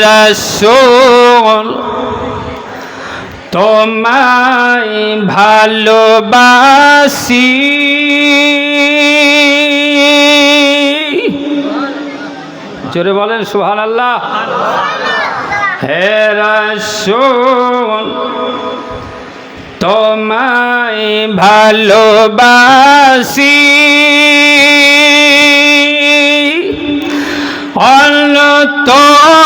রাসূল তোমায় ভালোবাসি, জোরে বলেন সুবহানাল্লাহ। হে রাসূল তোমায় ভালোবাসি, অন্তরে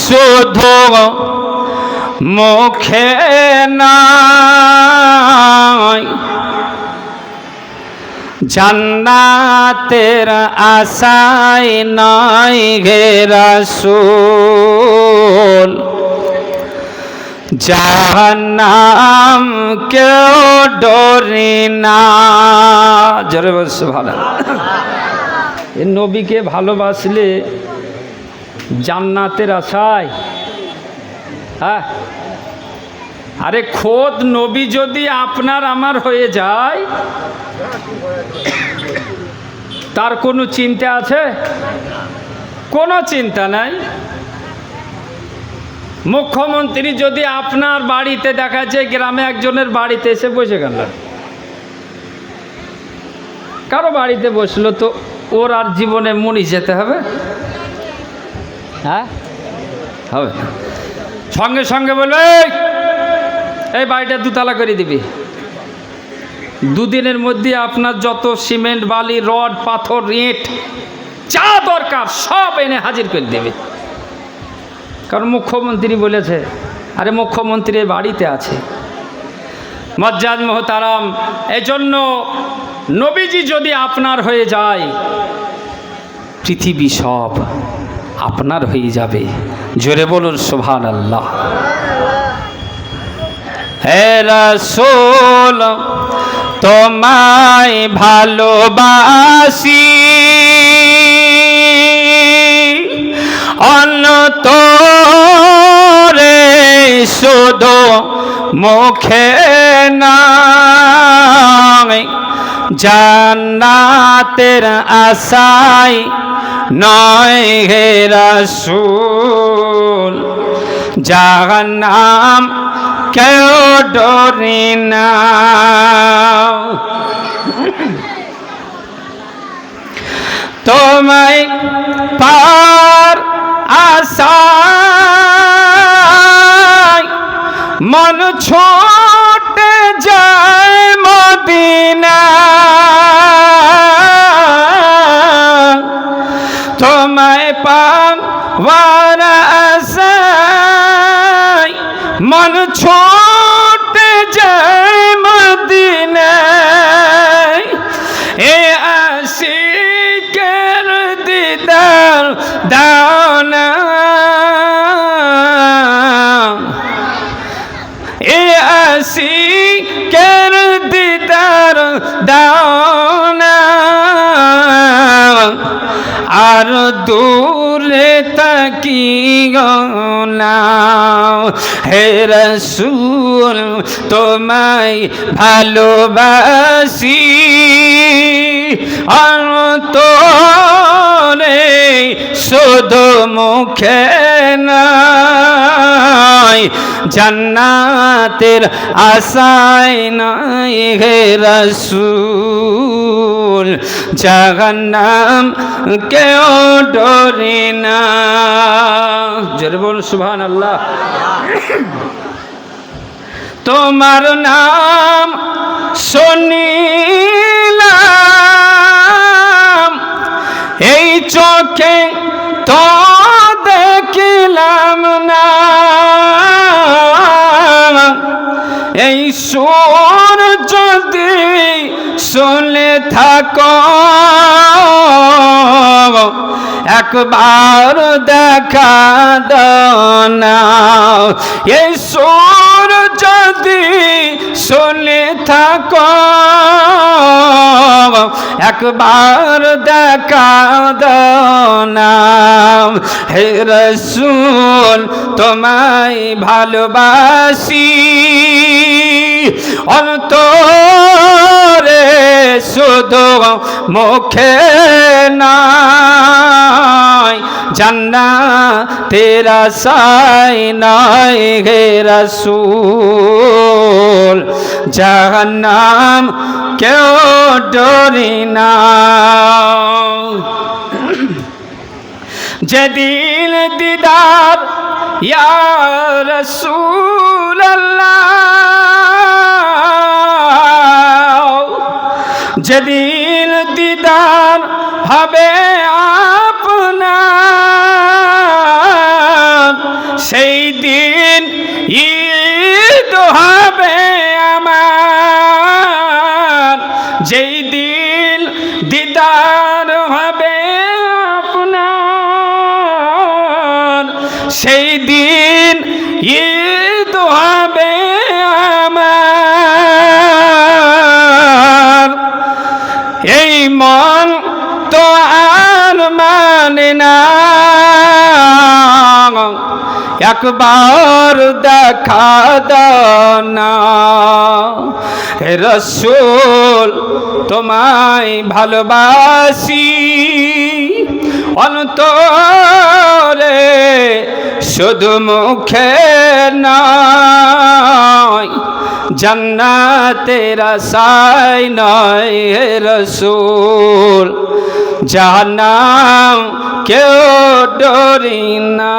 শুধু মুখে নয়, জান্নাতের আশায় নয় হে রাসূল, জাহান্নাম কেউ ডরি না। জোরে বল সুবহানাল্লাহ। এই নবীকে ভালোবাসলে জান্নাতের আশায়, হ্যাঁ, আরে খোদ নবী যদি আপনার আমার হয়ে যায় তার কোনো চিন্তা আছে? কোনো চিন্তা নাই। মুখ্যমন্ত্রী যদি আপনার বাড়িতে দেখা যায়, গ্রামে একজনের বাড়িতে এসে বসে গেল, কারো বাড়িতে বসলো, তো ওর আর জীবনে মনি যেতে হবে? হ্যাঁ, হবে। সঙ্গে সঙ্গে বলবে এই বাড়িটা দুতলা করে দিবি, দুদিনের মধ্যে আপনার যত সিমেন্ট বালি রড পাথর ইট যা দরকার সব এনে হাজির করে দেবে, কারণ মুখ্যমন্ত্রী বলেছে। আরে মুখ্যমন্ত্রী বাড়িতে আছে। মজ্জাদ মোহতারাম, এজন্য নবীজি যদি আপনার হয়ে যায় পৃথিবী সব আপনার হয়ে যাবে। জোরে বলুন সুবহানাল্লাহ। হে রাসূল তোমায় ভালোবাসি, অন্তরে শুধু মুখে নয়, জান্নাতের আশায় নয় হে রাসূল, জাহান্নাম কেউ ডরি না। তোমায় পার আশায় মন ছুটে যায় মদিনা, তোমায় পাওয়ার আশায় মন ছুটে যায় মদিনায়, এ আশিকের দিদার দাও না, এ আশিকের দিদার দাও না, আর দূরে তাকিও না। হে রাসূল তোমায় ভালোবাসি, অন্তরে শুধু মুখে নয়, জান্নাতের আশায় নয় হে রাসূল, জাহান্নাম কেউ ডরে না। জোরে বলুন সুবহানাল্লাহ। তোমার নাম শুনিলাম এই চোখে তো দেখিলাম না, এই সুর যদি শুনে থাকো একবার দেখা দাও না, এই সুর যদি শুনে থাকো একবার দেখা দাও না। হে রাসূল তোমায় ভালোবাসি, অন্তরে শুধু মুখে নাই, জান্নাতের আশায় নাই হে রাসূল, জাহান্নাম কেউ ডরি না। যেদিন দিদার ইয়া রাসূলুল্লাহ, যেদিন দিদার হবে আপনার, সেই দিন ঈদ হবে আমার। যেই দিন দিদার হবে আপনার, সেই দিন ঈদ হবে আমার। এই মন তো আর মানে না, একবার দেখা দাও না হে রাসূল, তোমায় ভালোবাসি অন্তরে শুধু মুখে নয়, জান্নাতের আশায় নয় হে রাসূল, জাহান্নাম কেউ ডরি না।